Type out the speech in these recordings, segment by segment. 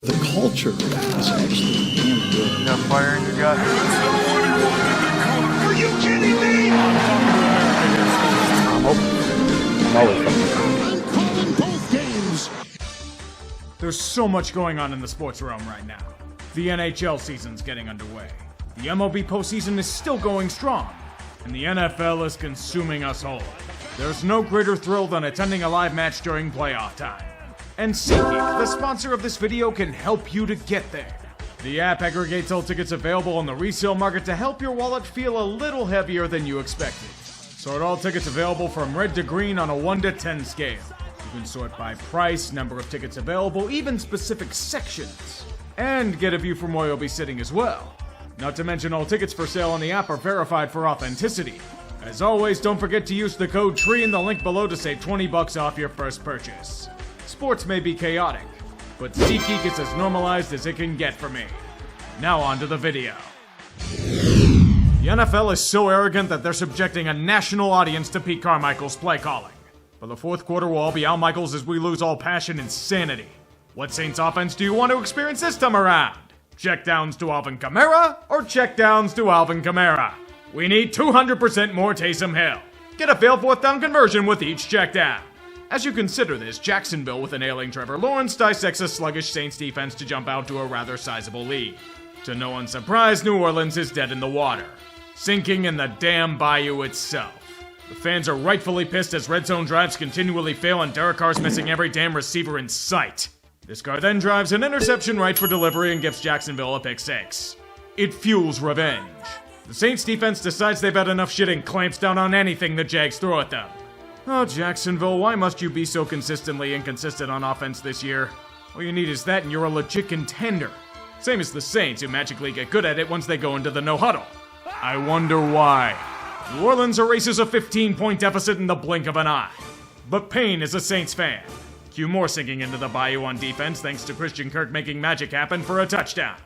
The culture is actually damn good. You got fire in your gut? Are you kidding me? I'm always I'm calling both games. There's so much going on in the sports realm right now. The NHL season's getting underway. The MLB postseason is still going strong. And the NFL is consuming us whole. There's no greater thrill than attending a live match during playoff time. And SeatGeek, the sponsor of this video, can help you to get there. The app aggregates all tickets available on the resale market to help your wallet feel a little heavier than you expected. Sort all tickets available from red to green on a 1 to 10 scale. You can sort by price, number of tickets available, even specific sections. And get a view from where you'll be sitting as well. Not to mention all tickets for sale on the app are verified for authenticity. As always, don't forget to use the code TREE in the link below to save $20 off your first purchase. Sports may be chaotic, but SeatGeek is as normalized as it can get for me. Now on to the video. The NFL is so arrogant that they're subjecting a national audience to Pete Carmichael's play calling. For the fourth quarter will all be Al Michaels as we lose all passion and sanity. What Saints offense do you want to experience this time around? Checkdowns to Alvin Kamara or checkdowns to Alvin Kamara? We need 200% more Taysom Hill. Get a failed fourth down conversion with each checkdown. As you consider this, Jacksonville with an ailing Trevor Lawrence dissects a sluggish Saints defense to jump out to a rather sizable lead. To no one's surprise, New Orleans is dead in the water, sinking in the damn bayou itself. The fans are rightfully pissed as red zone drives continually fail and Derek Carr's missing every damn receiver in sight. This car then drives an interception right for delivery and gives Jacksonville a pick six. It fuels revenge. The Saints defense decides they've had enough shit and clamps down on anything the Jags throw at them. Oh, Jacksonville, why must you be so consistently inconsistent on offense this year? All you need is that and you're a legit contender. Same as the Saints, who magically get good at it once they go into the no-huddle. I wonder why. New Orleans erases a 15-point deficit in the blink of an eye. But Payne is a Saints fan. Cue more sinking into the bayou on defense thanks to Christian Kirk making magic happen for a touchdown.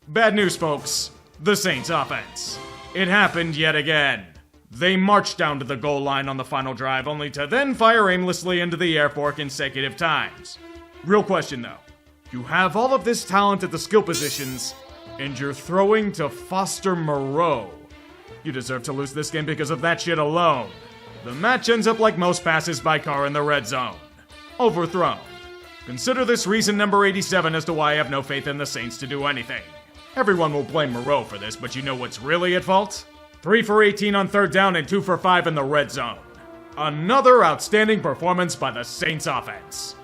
Bad news, folks. The Saints offense. It happened yet again. They marched down to the goal line on the final drive, only to then fire aimlessly into the air 4 consecutive times. Real question though. You have all of this talent at the skill positions, and you're throwing to Foster Moreau. You deserve to lose this game because of that shit alone. The match ends up like most passes by Carr in the red zone. Overthrown. Consider this reason number 87 as to why I have no faith in the Saints to do anything. Everyone will blame Moreau for this, but you know what's really at fault? 3 for 18 on third down and 2 for 5 in the red zone. Another outstanding performance by the Saints offense.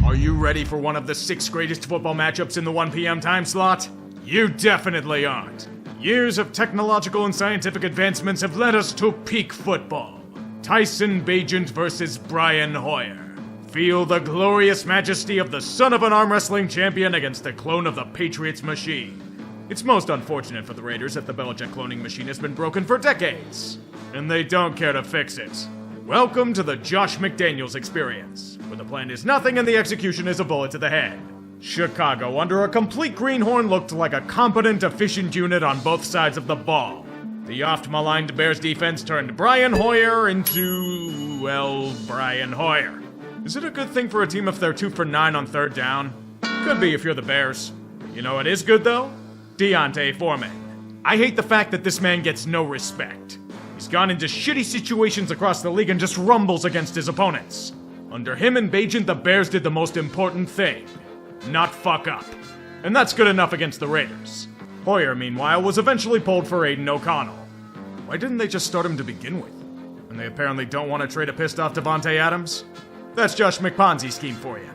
Are you ready for one of the 6 greatest football matchups in the 1 p.m. time slot? You definitely aren't. Years of technological and scientific advancements have led us to peak football. Tyson Bagent versus Brian Hoyer. Feel the glorious majesty of the son of an arm wrestling champion against the clone of the Patriots machine. It's most unfortunate for the Raiders that the Belichick cloning machine has been broken for decades, and they don't care to fix it. Welcome to the Josh McDaniels experience, where the plan is nothing and the execution is a bullet to the head. Chicago, under a complete greenhorn, looked like a competent, efficient unit on both sides of the ball. The oft-maligned Bears defense turned Brian Hoyer into, well, Brian Hoyer. Is it a good thing for a team if they're 2 for 9 on third down? Could be if you're the Bears. You know what is good, though? Deontay Foreman. I hate the fact that this man gets no respect. He's gone into shitty situations across the league and just rumbles against his opponents. Under him and Bagent, the Bears did the most important thing. Not fuck up. And that's good enough against the Raiders. Hoyer, meanwhile, was eventually pulled for Aiden O'Connell. Why didn't they just start him to begin with? And they apparently don't want to trade a pissed off Devontae Adams? That's Josh McPonzi's scheme for you.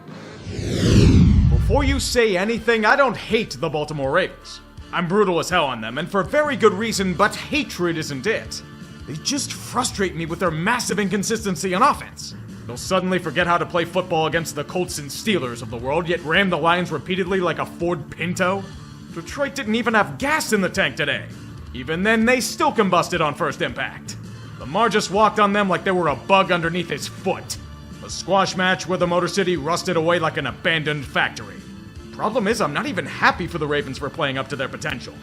Before you say anything, I don't hate the Baltimore Ravens. I'm brutal as hell on them, and for very good reason, but hatred isn't it. They just frustrate me with their massive inconsistency on offense. They'll suddenly forget how to play football against the Colts and Steelers of the world, yet ram the Lions repeatedly like a Ford Pinto. Detroit didn't even have gas in the tank today. Even then, they still combusted on first impact. Lamar just walked on them like they were a bug underneath his foot. A squash match where the Motor City rusted away like an abandoned factory. Problem is, I'm not even happy for the Ravens for playing up to their potential.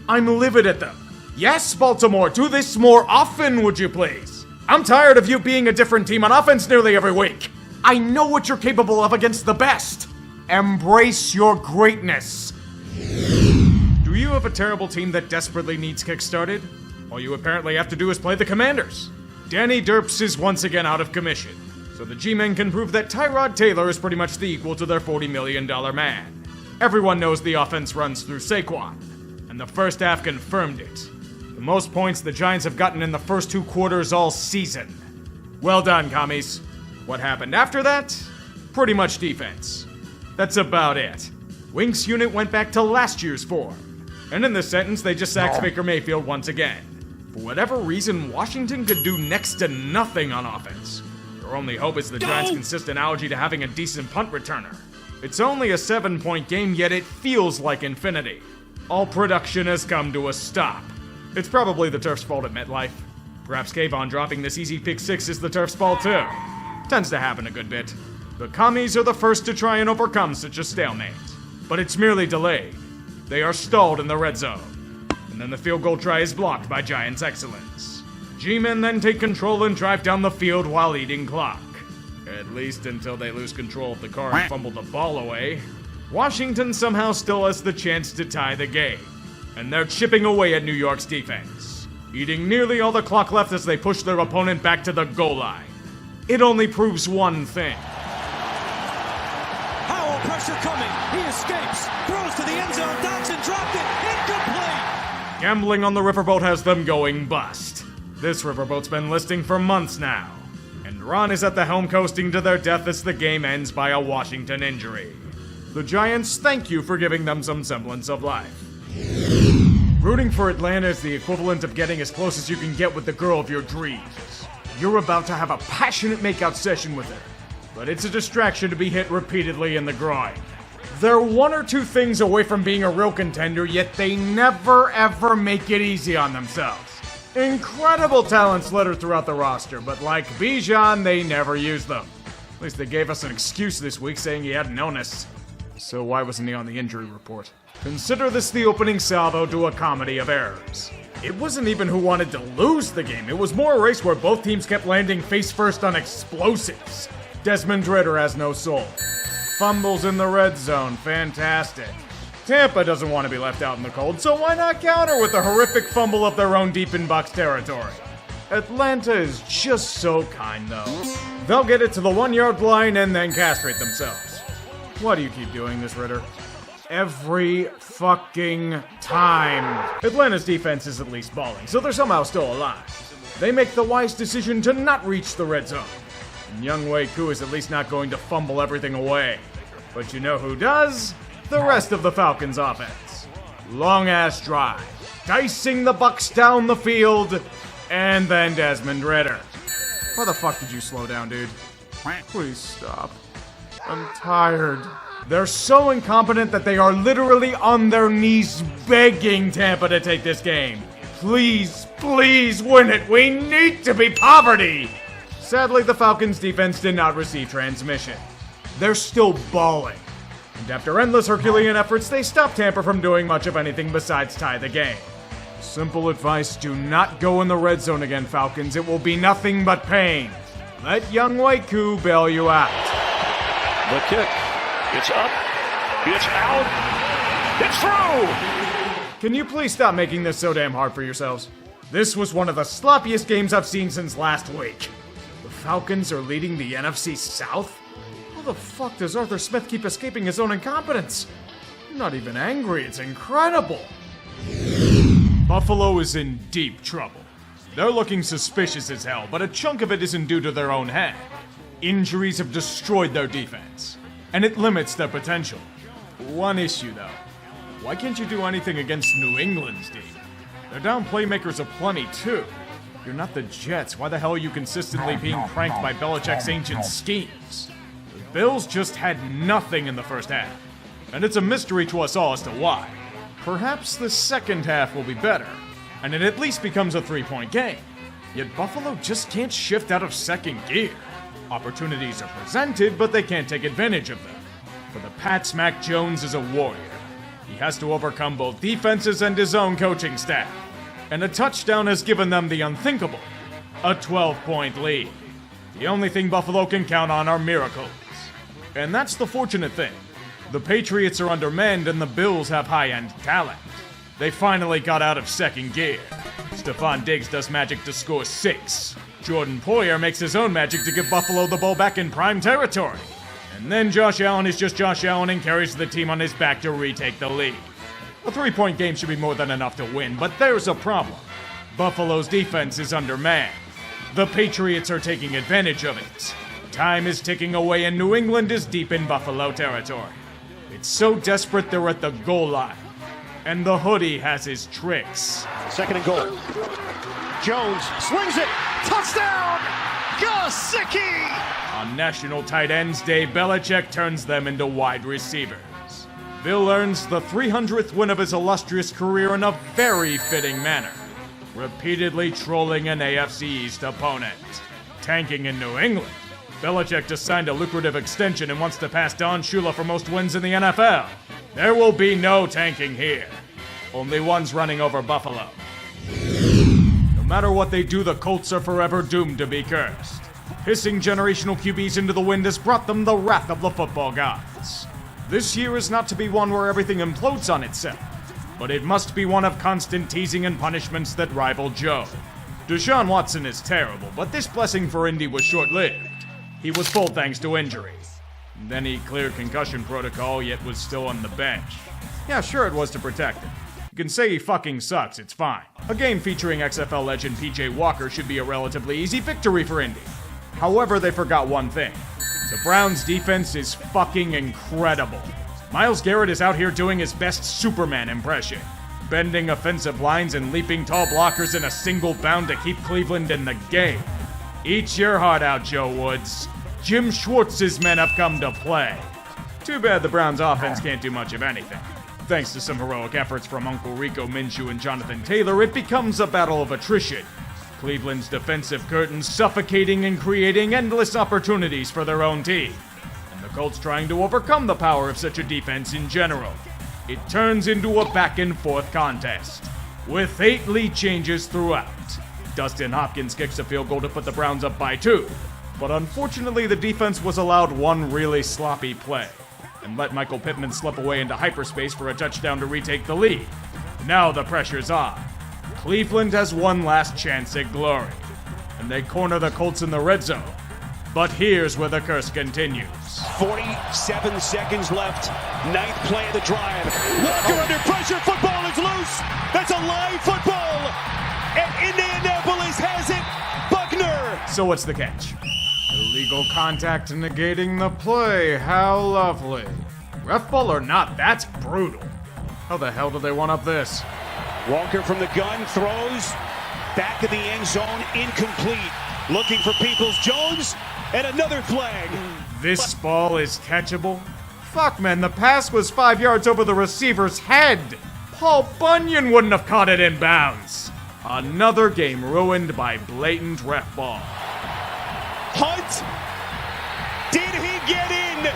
I'm livid at them. Yes, Baltimore, do this more often, would you please? I'm tired of you being a different team on offense nearly every week. I know what you're capable of against the best. Embrace your greatness. Do you have a terrible team that desperately needs kick-started? All you apparently have to do is play the Commanders. Danny Derps is once again out of commission, so the G-Men can prove that Tyrod Taylor is pretty much the equal to their $40 million man. Everyone knows the offense runs through Saquon, and the first half confirmed it. The most points the Giants have gotten in the first 2 quarters all season. Well done, commies. What happened after that? Pretty much defense. That's about it. Wink's unit went back to last year's form. And in this sentence, they just sacked Baker Mayfield once again. For whatever reason, Washington could do next to nothing on offense. Their only hope is the Giants' consistent allergy to having a decent punt returner. It's only a 7-point game, yet it feels like infinity. All production has come to a stop. It's probably the Turf's fault at MetLife. Perhaps Kayvon dropping this easy pick 6 is the Turf's fault too. Tends to happen a good bit. The commies are the first to try and overcome such a stalemate. But it's merely delayed. They are stalled in the red zone. And then the field goal try is blocked by Giants' excellence. G-Men then take control and drive down the field while eating clock. At least until they lose control of the car and fumble the ball away. Washington somehow still has the chance to tie the game. And they're chipping away at New York's defense, eating nearly all the clock left as they push their opponent back to the goal line. It only proves one thing. Howell pressure coming. He escapes. Throws to the end zone. Dodson dropped it. Incomplete. Gambling on the riverboat has them going bust. This riverboat's been listing for months now. And Ron is at the helm coasting to their death as the game ends by a Washington injury. The Giants thank you for giving them some semblance of life. Rooting for Atlanta is the equivalent of getting as close as you can get with the girl of your dreams. You're about to have a passionate makeout session with her, but it's a distraction to be hit repeatedly in the groin. They're 1 or 2 things away from being a real contender, yet they never ever make it easy on themselves. Incredible talents littered throughout the roster, but like Bijan, they never use them. At least they gave us an excuse this week saying he had an illness. So why wasn't he on the injury report? Consider this the opening salvo to a comedy of errors. It wasn't even who wanted to lose the game. It was more a race where both teams kept landing face first on explosives. Desmond Ridder has no soul. Fumbles in the red zone. Fantastic. Tampa doesn't want to be left out in the cold, so why not counter with a horrific fumble of their own deep in Bucs territory? Atlanta is just so kind, though. They'll get it to the 1-yard line and then castrate themselves. Why do you keep doing this, Ridder? Every fucking time. Atlanta's defense is at least balling, so they're somehow still alive. They make the wise decision to not reach the red zone. And Young Wei Koo is at least not going to fumble everything away. But you know who does? The rest of the Falcons offense. Long-ass drive. Dicing the Bucs down the field. And then Desmond Ridder. Why the fuck did you slow down, dude? Please stop. I'm tired. They're so incompetent that they are literally on their knees begging Tampa to take this game. Please, please win it. We need to be poverty. Sadly, the Falcons' defense did not receive transmission. They're still balling. And after endless Herculean efforts, they stopped Tampa from doing much of anything besides tie the game. Simple advice, do not go in the red zone again, Falcons. It will be nothing but pain. Let Young Wei Koo bail you out. The kick. It's up. It's out. It's through. Can you please stop making this so damn hard for yourselves? This was one of the sloppiest games I've seen since last week. The Falcons are leading the NFC South? How the fuck does Arthur Smith keep escaping his own incompetence? I'm not even angry, it's incredible. Buffalo is in deep trouble. They're looking suspicious as hell, but a chunk of it isn't due to their own head. Injuries have destroyed their defense, and it limits their potential. One issue, though. Why can't you do anything against New England's D? They're down playmakers aplenty, too. You're not the Jets. Why the hell are you consistently being pranked by Belichick's ancient schemes? The Bills just had nothing in the first half, and it's a mystery to us all as to why. Perhaps the second half will be better, and it at least becomes a 3-point game. Yet Buffalo just can't shift out of second gear. Opportunities are presented, but they can't take advantage of them. For the Pats, Mac Jones is a warrior. He has to overcome both defenses and his own coaching staff. And a touchdown has given them the unthinkable, a 12-point lead. The only thing Buffalo can count on are miracles. And that's the fortunate thing. The Patriots are undermanned and the Bills have high-end talent. They finally got out of second gear. Stephon Diggs does magic to score 6. Jordan Poyer makes his own magic to give Buffalo the ball back in prime territory. And then Josh Allen is just Josh Allen and carries the team on his back to retake the lead. A 3-point game should be more than enough to win, but there's a problem. Buffalo's defense is undermanned. The Patriots are taking advantage of it. Time is ticking away and New England is deep in Buffalo territory. It's so desperate they're at the goal line. And the hoodie has his tricks. Second and goal. Jones slings it. Touchdown! Gesicki! On National Tight Ends Day, Belichick turns them into wide receivers. Bill earns the 300th win of his illustrious career in a very fitting manner, repeatedly trolling an AFC East opponent. Tanking in New England, Belichick just signed a lucrative extension and wants to pass Don Shula for most wins in the NFL. There will be no tanking here. Only one's running over Buffalo. No matter what they do, the Colts are forever doomed to be cursed. Hissing generational QBs into the wind has brought them the wrath of the football gods. This year is not to be one where everything implodes on itself, but it must be one of constant teasing and punishments that rival Joe. Deshaun Watson is terrible, but this blessing for Indy was short-lived. He was pulled thanks to injury. Then he cleared concussion protocol, yet was still on the bench. Yeah, sure it was to protect him. You can say he fucking sucks, it's fine. A game featuring XFL legend PJ Walker should be a relatively easy victory for Indy. However, they forgot one thing. The Browns' defense is fucking incredible. Myles Garrett is out here doing his best Superman impression, bending offensive lines and leaping tall blockers in a single bound to keep Cleveland in the game. Eat your heart out, Joe Woods. Jim Schwartz's men have come to play. Too bad the Browns' offense can't do much of anything. Thanks to some heroic efforts from Uncle Rico Minshew and Jonathan Taylor, it becomes a battle of attrition. Cleveland's defensive curtains suffocating and creating endless opportunities for their own team. And the Colts trying to overcome the power of such a defense in general. It turns into a back-and-forth contest, with 8 lead changes throughout. Dustin Hopkins kicks a field goal to put the Browns up by 2. But unfortunately, the defense was allowed one really sloppy play and let Michael Pittman slip away into hyperspace for a touchdown to retake the lead. Now the pressure's on. Cleveland has one last chance at glory, and they corner the Colts in the red zone. But here's where the curse continues. 47 seconds left. 9th play of the drive. Walker under pressure. Football is loose. That's a live football. And Indianapolis has it. Buckner. So what's the catch? Illegal contact negating the play. How lovely. Refball or not, that's brutal. How the hell do they one up this? Walker from the gun throws. Back of the end zone. Incomplete. Looking for Peoples-Jones. And another flag. This ball is catchable? Fuck, man, the pass was 5 yards over the receiver's head. Paul Bunyan wouldn't have caught it in bounds. Another game ruined by blatant ref ball. Hunt. Did he get in?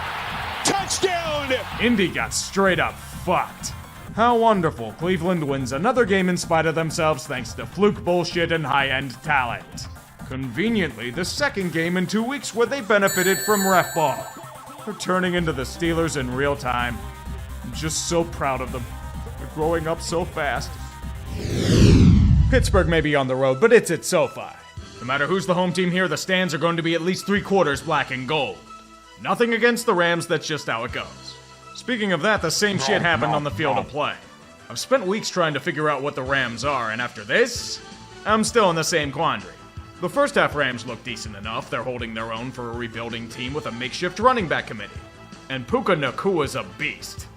Touchdown. Indy got straight up fucked. How wonderful. Cleveland wins another game in spite of themselves thanks to fluke bullshit and high-end talent. Conveniently, the second game in 2 weeks where they benefited from ref ball. They're turning into the Steelers in real time. I'm just so proud of them. They're growing up so fast. Pittsburgh may be on the road, but it's at SoFi. No matter who's the home team here, the stands are going to be at least 3/4 black and gold. Nothing against the Rams, that's just how it goes. Speaking of that, the same shit happened on the field of play. I've spent weeks trying to figure out what the Rams are, and after this, I'm still in the same quandary. The first half Rams look decent enough. They're holding their own for a rebuilding team with a makeshift running back committee. And Puka Nakua's a beast.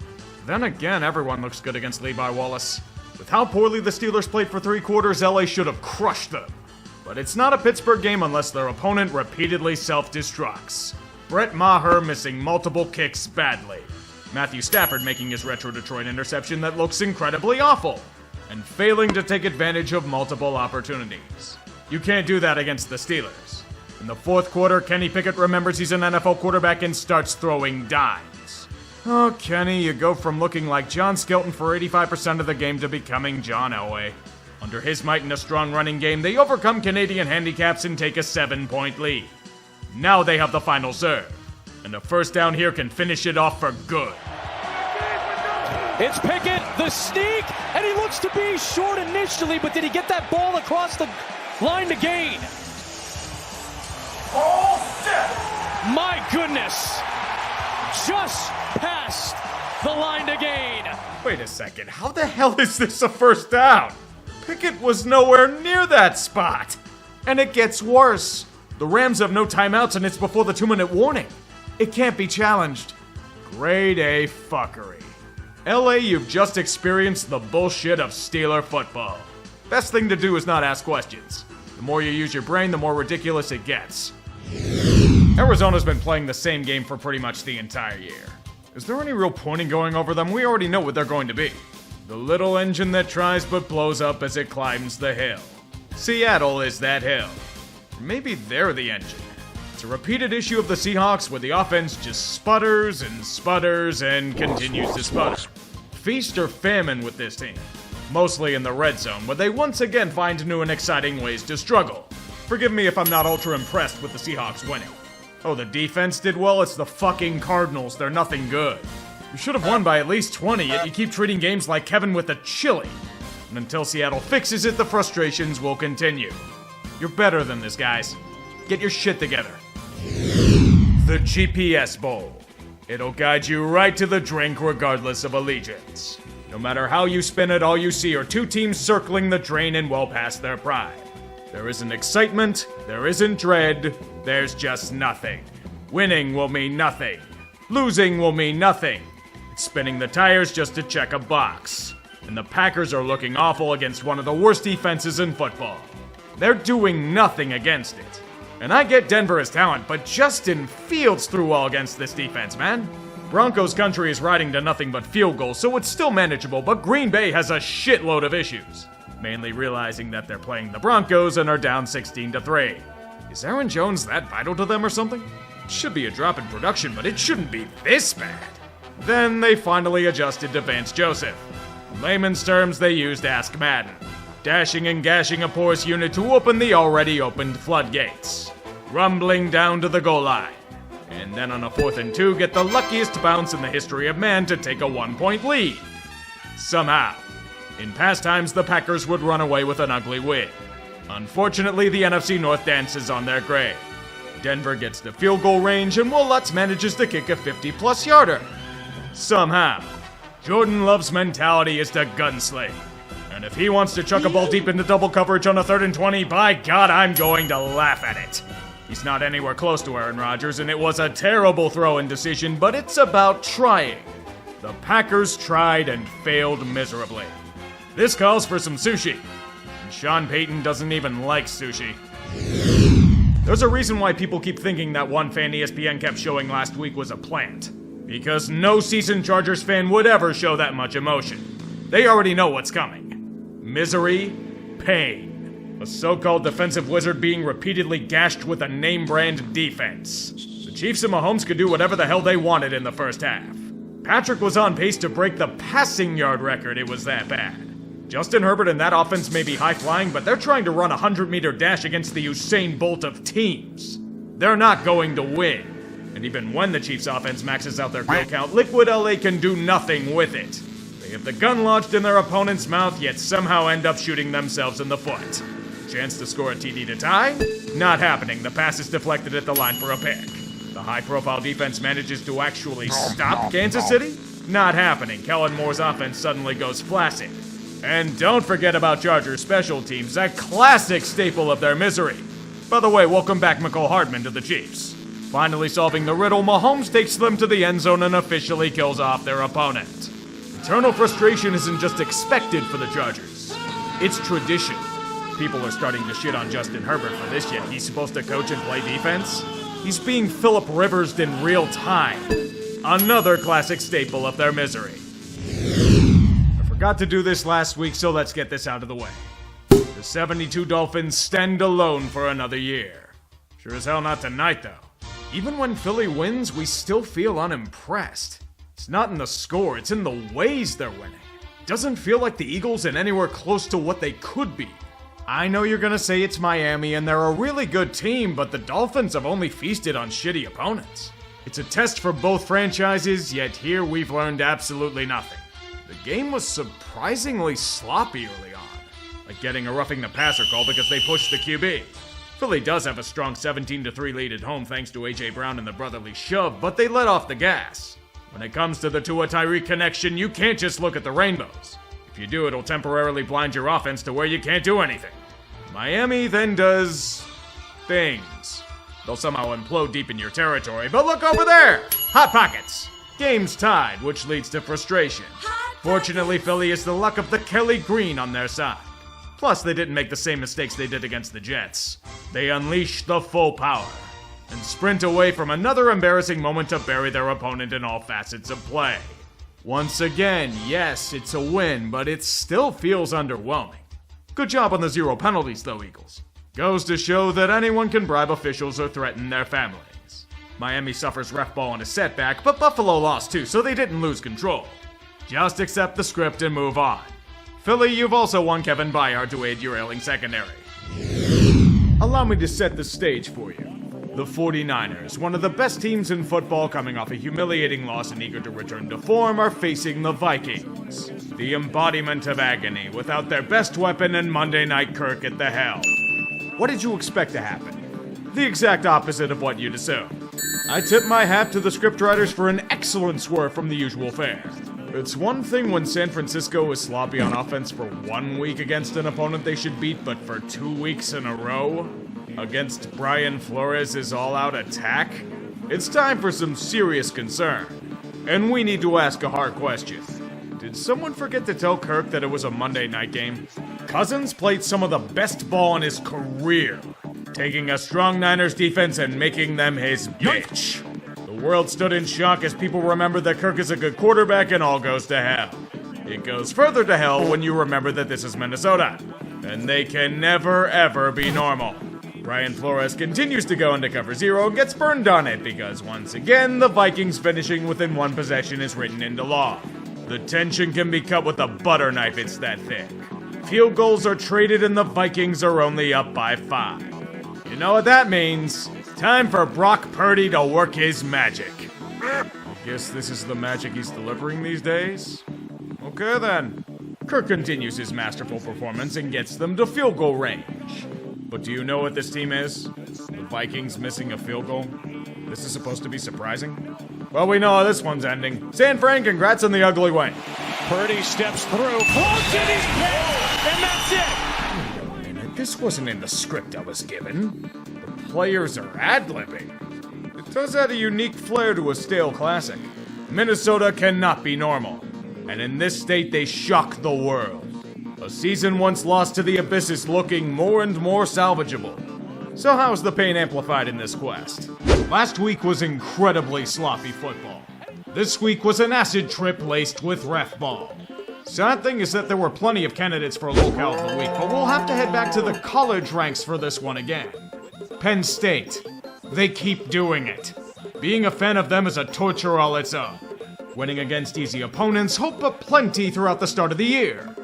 Then again, everyone looks good against Levi Wallace. With how poorly the Steelers played for 3/4, LA should have crushed them. But it's not a Pittsburgh game unless their opponent repeatedly self-destructs. Brett Maher missing multiple kicks badly. Matthew Stafford making his retro Detroit interception that looks incredibly awful. And failing to take advantage of multiple opportunities. You can't do that against the Steelers. In the fourth quarter, Kenny Pickett remembers he's an NFL quarterback and starts throwing dimes. Oh, Kenny, you go from looking like John Skelton for 85% of the game to becoming John Elway. Under his might and a strong running game, they overcome Canadian handicaps and take a 7-point lead. Now they have the final serve. And a first down here can finish it off for good. It's Pickett, the sneak, and he looks to be short initially, but did he get that ball across the line to gain? My goodness! Just past the line to gain. Wait a second, how the hell is this a first down? Pickett was nowhere near that spot. And it gets worse. The Rams have no timeouts and it's before the 2-minute warning. It can't be challenged. Grade A fuckery. LA, you've just experienced the bullshit of Steeler football. Best thing to do is not ask questions. The more you use your brain, the more ridiculous it gets. Arizona's been playing the same game for pretty much the entire year. Is there any real point in going over them? We already know what they're going to be. The little engine that tries but blows up as it climbs the hill. Seattle is that hill. Maybe they're the engine. It's a repeated issue of the Seahawks where the offense just sputters and continues to sputter. Feast or famine with this team. Mostly in the red zone, where they once again find new and exciting ways to struggle. Forgive me if I'm not ultra impressed with the Seahawks winning. Oh, the defense did well? It's the fucking Cardinals. They're nothing good. You should have won by at least 20, yet you keep treating games like Kevin with a chili. And until Seattle fixes it, the frustrations will continue. You're better than this, guys. Get your shit together. The GPS Bowl. It'll guide you right to the drink regardless of allegiance. No matter how you spin it, all you see are two teams circling the drain and well past their prime. There isn't excitement, there isn't dread, there's just nothing. Winning will mean nothing. Losing will mean nothing. It's spinning the tires just to check a box. And the Packers are looking awful against one of the worst defenses in football. They're doing nothing against it. And I get Denver as talent, but Justin Fields threw well against this defense, man. Broncos country is riding to nothing but field goals, so it's still manageable, but Green Bay has a shitload of issues. Mainly realizing that they're playing the Broncos and are down 16-3. Is Aaron Jones that vital to them or something? It should be a drop in production, but it shouldn't be this bad. Then they finally adjusted to Vance Joseph. In layman's terms, they used Ask Madden. Dashing and gashing a porous unit to open the already opened floodgates. Rumbling down to the goal line. And then on a 4th and 2, get the luckiest bounce in the history of man to take a 1-point lead. Somehow. In past times, the Packers would run away with an ugly win. Unfortunately, the NFC North dances on their grave. Denver gets to field goal range, and Will Lutz manages to kick a 50-plus yarder. Somehow. Jordan Love's mentality is to gunsling. And if he wants to chuck a ball deep into double coverage on a 3rd and 20, by God, I'm going to laugh at it. He's not anywhere close to Aaron Rodgers, and it was a terrible throw-in decision, but it's about trying. The Packers tried and failed miserably. This calls for some sushi. And Sean Payton doesn't even like sushi. There's a reason why people keep thinking that one fan ESPN kept showing last week was a plant. Because no seasoned Chargers fan would ever show that much emotion. They already know what's coming. Misery, pain. A so-called defensive wizard being repeatedly gashed with a name-brand defense. The Chiefs and Mahomes could do whatever the hell they wanted in the first half. Patrick was on pace to break the passing yard record, it was that bad. Justin Herbert and that offense may be high-flying, but they're trying to run a 100-meter dash against the Usain Bolt of teams. They're not going to win. And even when the Chiefs' offense maxes out their kill count, Liquid LA can do nothing with it. They have the gun lodged in their opponent's mouth, yet somehow end up shooting themselves in the foot. Chance to score a TD to tie? Not happening. The pass is deflected at the line for a pick. The high-profile defense manages to actually stop Kansas City? Not happening. Kellen Moore's offense suddenly goes flaccid. And don't forget about Chargers special teams, a classic staple of their misery. By the way, welcome back McCall Hardman to the Chiefs. Finally solving the riddle, Mahomes takes them to the end zone and officially kills off their opponent. Eternal frustration isn't just expected for the Chargers. It's tradition. People are starting to shit on Justin Herbert for this, yet he's supposed to coach and play defense? He's being Phillip Rivers'd in real time. Another classic staple of their misery. Forgot to do this last week, so let's get this out of the way. The 72 Dolphins stand alone for another year. Sure as hell not tonight, though. Even when Philly wins, we still feel unimpressed. It's not in the score, it's in the ways they're winning. Doesn't feel like the Eagles are anywhere close to what they could be. I know you're gonna say it's Miami and they're a really good team, but the Dolphins have only feasted on shitty opponents. It's a test for both franchises, yet here we've learned absolutely nothing. The game was surprisingly sloppy early on, like getting a roughing the passer call because they pushed the QB. Philly does have a strong 17-3 lead at home thanks to A.J. Brown and the brotherly shove, but they let off the gas. When it comes to the Tua-Tyreek connection, you can't just look at the rainbows. If you do, it'll temporarily blind your offense to where you can't do anything. Miami then does things. They'll somehow implode deep in your territory, but look over there! Hot Pockets! Game's tied, which leads to frustration. Fortunately, Philly is the luck of the Kelly Green on their side. Plus, they didn't make the same mistakes they did against the Jets. They unleash the full power and sprint away from another embarrassing moment to bury their opponent in all facets of play. Once again, yes, it's a win, but it still feels underwhelming. Good job on the 0 penalties, though, Eagles. Goes to show that anyone can bribe officials or threaten their families. Miami suffers refball and a setback, but Buffalo lost too, so they didn't lose control. Just accept the script and move on. Philly, you've also won Kevin Byard to aid your ailing secondary. Allow me to set the stage for you. The 49ers, one of the best teams in football coming off a humiliating loss and eager to return to form, are facing the Vikings. The embodiment of agony without their best weapon and Monday Night Kirk at the helm. What did you expect to happen? The exact opposite of what you'd assume. I tip my hat to the scriptwriters for an excellent swerve from the usual fare. It's one thing when San Francisco is sloppy on offense for 1 week against an opponent they should beat, but for 2 weeks in a row against Brian Flores' all-out attack? It's time for some serious concern. And we need to ask a hard question. Did someone forget to tell Kirk that it was a Monday night game? Cousins played some of the best ball in his career, taking a strong Niners defense and making them his bitch. The world stood in shock as people remember that Kirk is a good quarterback and all goes to hell. It goes further to hell when you remember that this is Minnesota, and they can never ever be normal. Brian Flores continues to go into cover 0 and gets burned on it because once again the Vikings finishing within 1 possession is written into law. The tension can be cut with a butter knife, it's that thick. Field goals are traded and the Vikings are only up by 5. You know what that means? Time for Brock Purdy to work his magic. I guess this is the magic he's delivering these days? Okay then. Kirk continues his masterful performance and gets them to field goal range. But do you know what this team is? The Vikings missing a field goal? This is supposed to be surprising? Well, we know how this one's ending. San Fran, congrats on the ugly win. Purdy steps through, floats it, he's picked, and that's it. Wait a minute, this wasn't in the script I was given. The players are ad-libbing. It does add a unique flair to a stale classic. Minnesota cannot be normal. And in this state, they shock the world. A season once lost to the Abyss is looking more and more salvageable. So how's the pain amplified in this quest? Last week was incredibly sloppy football. This week was an acid trip laced with refball. Sad thing is that there were plenty of candidates for Lcow of the week, but we'll have to head back to the college ranks for this one again. Penn State. They keep doing it. Being a fan of them is a torture all its own. Winning against easy opponents, hope aplenty throughout the start of the year.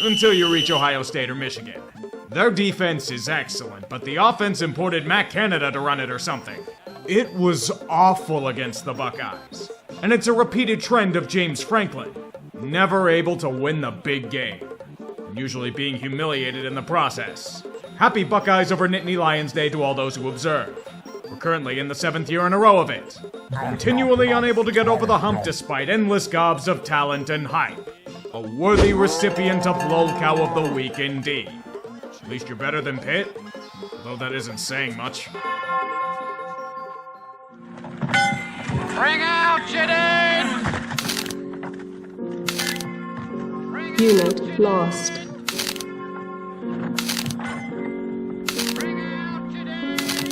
Until you reach Ohio State or Michigan. Their defense is excellent, but the offense imported Matt Canada to run it or something. It was awful against the Buckeyes. And it's a repeated trend of James Franklin. Never able to win the big game. And usually being humiliated in the process. Happy Buckeyes over Nittany Lions Day to all those who observe. We're currently in the 7th year in a row of it. Continually unable to get over the hump despite endless gobs of talent and hype. A worthy recipient of Lcow of the week indeed. At least you're better than Pitt, although that isn't saying much. Bring out Jennings! Unit lost. Bring out Jennings!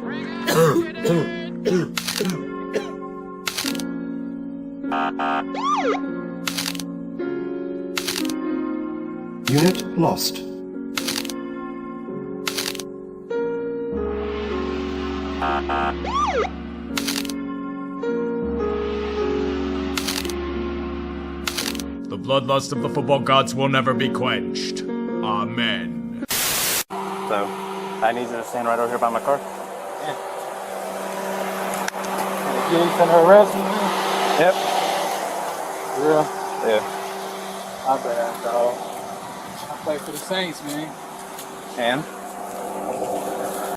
Bring out Jennings! Unit lost. The bloodlust of the football gods will never be quenched. Amen. So, I need you to stand right over here by my car. You send her a resume? Yep. Real? Yeah. I bet, dog. I play for the Saints, man. And?